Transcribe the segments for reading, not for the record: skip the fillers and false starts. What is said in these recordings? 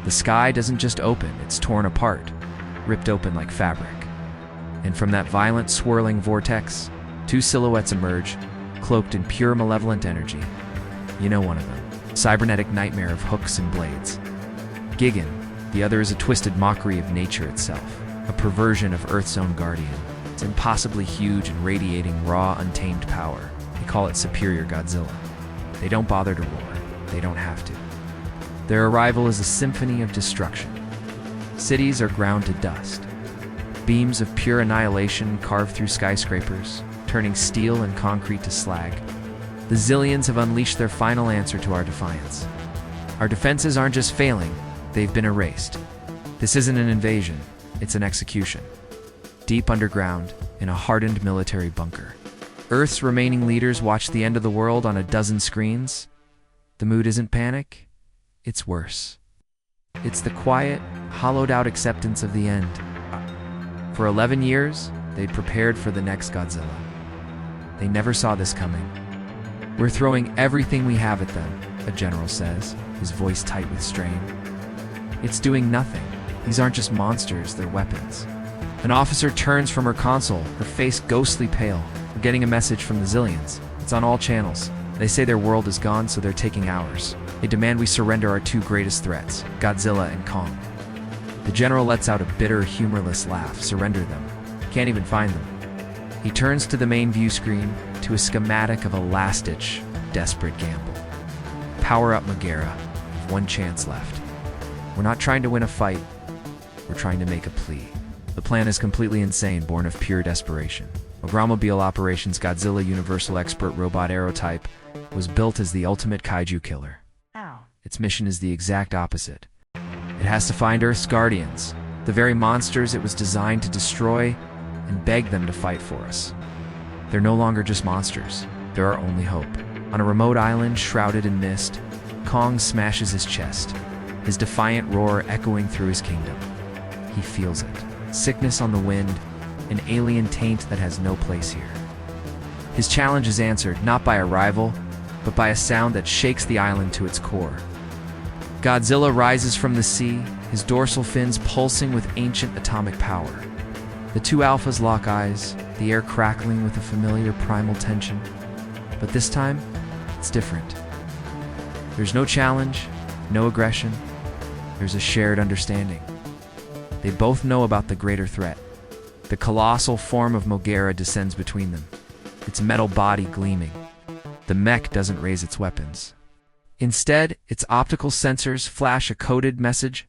The sky doesn't just open, it's torn apart, ripped open like fabric. And from that violent, swirling vortex, two silhouettes emerge, cloaked in pure malevolent energy. You know one of them, cybernetic nightmare of hooks and blades. Gigan, the other is a twisted mockery of nature itself, a perversion of Earth's own guardian. It's impossibly huge and radiating raw, untamed power. They call it Superior Godzilla. They don't bother to roar. They don't have to. Their arrival is a symphony of destruction. Cities are ground to dust. Beams of pure annihilation carve through skyscrapers, turning steel and concrete to slag. The Zillions have unleashed their final answer to our defiance. Our defenses aren't just failing, they've been erased. This isn't an invasion, it's an execution. Deep underground, in a hardened military bunker. Earth's remaining leaders watch the end of the world on a dozen screens. The mood isn't panic, it's worse. It's the quiet, hollowed-out acceptance of the end. For 11 years, they'd prepared for the next Godzilla. They never saw this coming. We're throwing everything we have at them, a general says, his voice tight with strain. It's doing nothing. These aren't just monsters, they're weapons. An officer turns from her console, her face ghostly pale. We're getting a message from the Zillions. It's on all channels. They say their world is gone, so they're taking ours. They demand we surrender our two greatest threats, Godzilla and Kong. The general lets out a bitter, humorless laugh. Surrender them. Can't even find them. He turns to the main view screen, to a schematic of a last-ditch, desperate gamble. Power up Megara. We've one chance left. We're not trying to win a fight. We're trying to make a plea. The plan is completely insane, born of pure desperation.Ogromobile Operations Godzilla Universal Expert Robot Aerotype was built as the ultimate kaiju killer. Its mission is the exact opposite. It has to find Earth's guardians, the very monsters it was designed to destroy, and beg them to fight for us. They're no longer just monsters. They're our only hope. On a remote island shrouded in mist, Kong smashes his chest, his defiant roar echoing through his kingdom. He feels it. Sickness on the wind, an alien taint that has no place here. His challenge is answered not by a rival, but by a sound that shakes the island to its core. Godzilla rises from the sea, his dorsal fins pulsing with ancient atomic power. The two alphas lock eyes, the air crackling with a familiar primal tension. But this time, it's different. There's no challenge, no aggression. There's a shared understanding. They both know about the greater threat. The colossal form of Megara descends between them, its metal body gleaming. The mech doesn't raise its weapons. Instead, its optical sensors flash a coded message.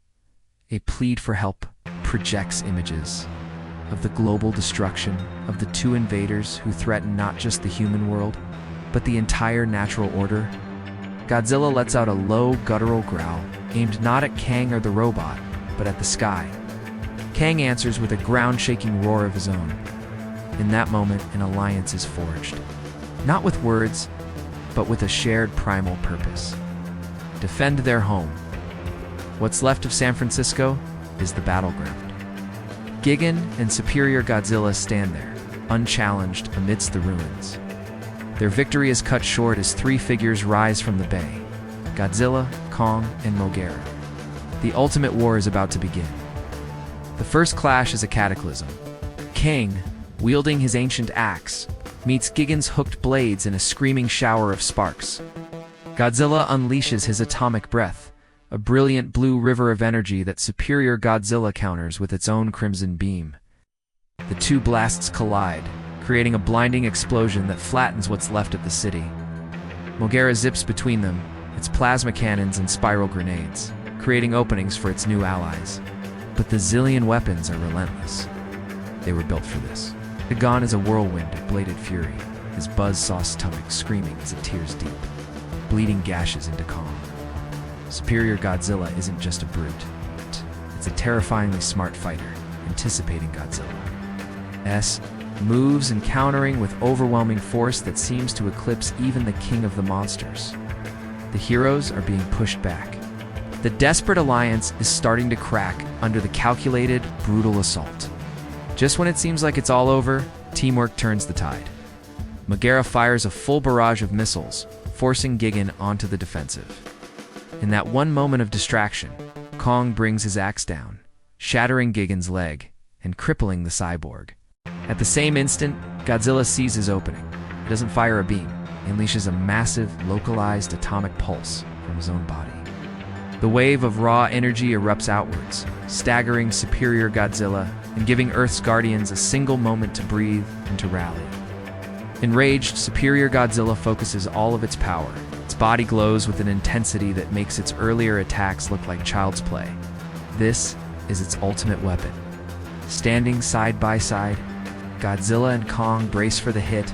A plead for help projects images of the global destruction of the two invaders who threaten not just the human world, but the entire natural order. Godzilla lets out a low, guttural growl, aimed not at Kang or the robot, but at the sky. Kang answers with a ground-shaking roar of his own. In that moment, an alliance is forged. Not with words, but with a shared primal purpose. Defend their home. What's left of San Francisco is the battleground. Gigan and Superior Godzilla stand there, unchallenged amidst the ruins. Their victory is cut short as three figures rise from the bay: Godzilla, Kong, and Megara. The ultimate war is about to begin. The first clash is a cataclysm. Kang, wielding his ancient axe, meets Gigan's hooked blades in a screaming shower of sparks. Godzilla unleashes his atomic breath, a brilliant blue river of energy that Superior Godzilla counters with its own crimson beam. The two blasts collide, creating a blinding explosion that flattens what's left of the city. Megara zips between them, its plasma cannons and spiral grenades, creating openings for its new allies. But the Zillion weapons are relentless. They were built for this. Gigan is a whirlwind of bladed fury, his buzzsaw stomach screaming as it tears deep, bleeding gashes into Kong. Superior Godzilla isn't just a brute. It's a terrifyingly smart fighter, anticipating Godzilla's moves and countering with overwhelming force that seems to eclipse even the king of the monsters. The heroes are being pushed back. The desperate alliance is starting to crack under the calculated, brutal assault. Just when it seems like it's all over, teamwork turns the tide. Megara fires a full barrage of missiles, forcing Gigan onto the defensive. In that one moment of distraction, Kong brings his axe down, shattering Gigan's leg and crippling the cyborg. At the same instant, Godzilla sees his opening. He doesn't fire a beam. He unleashes a massive, localized atomic pulse from his own body. The wave of raw energy erupts outwards, staggering superior Godzilla and giving Earth's guardians a single moment to breathe and to rally. Enraged, superior Godzilla focuses all of its power. Its body glows with an intensity that makes its earlier attacks look like child's play. This is its ultimate weapon. Standing side by side, Godzilla and Kong brace for the hit.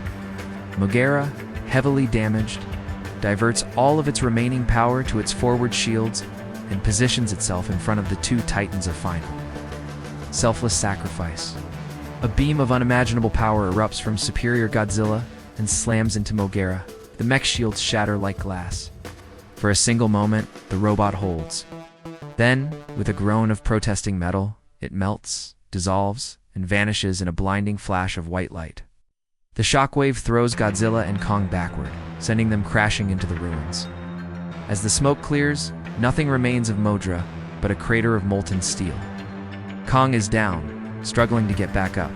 Moguera, heavily damaged, diverts all of its remaining power to its forward shields and positions itself in front of the two titans of final. Selfless sacrifice. A beam of unimaginable power erupts from superior Godzilla and slams into Moguera. The mech shields shatter like glass. For a single moment, the robot holds. Then, with a groan of protesting metal, it melts, dissolves, and vanishes in a blinding flash of white light. The shockwave throws Godzilla and Kong backward, sending them crashing into the ruins. As the smoke clears, nothing remains of Moguera but a crater of molten steel. Kong is down, struggling to get back up.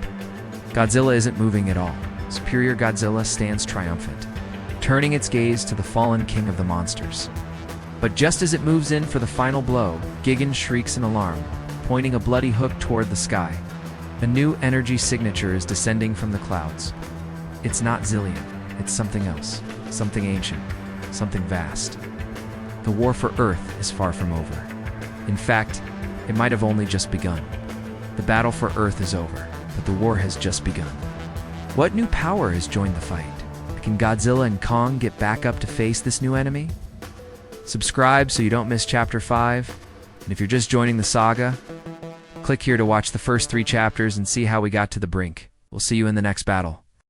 Godzilla isn't moving at all. Superior Godzilla stands triumphant, turning its gaze to the fallen king of the monsters. But just as it moves in for the final blow, Gigan shrieks in alarm, pointing a bloody hook toward the sky. A new energy signature is descending from the clouds. It's not Zillion, it's something else, something ancient, something vast. The war for Earth is far from over. In fact, it might have only just begun. The battle for Earth is over, but the war has just begun. What new power has joined the fight? Can Godzilla and Kong get back up to face this new enemy? Subscribe so you don't miss Chapter 5, and if you're just joining the saga, click here to watch the first 3 chapters and see how we got to the brink. We'll see you in the next battle.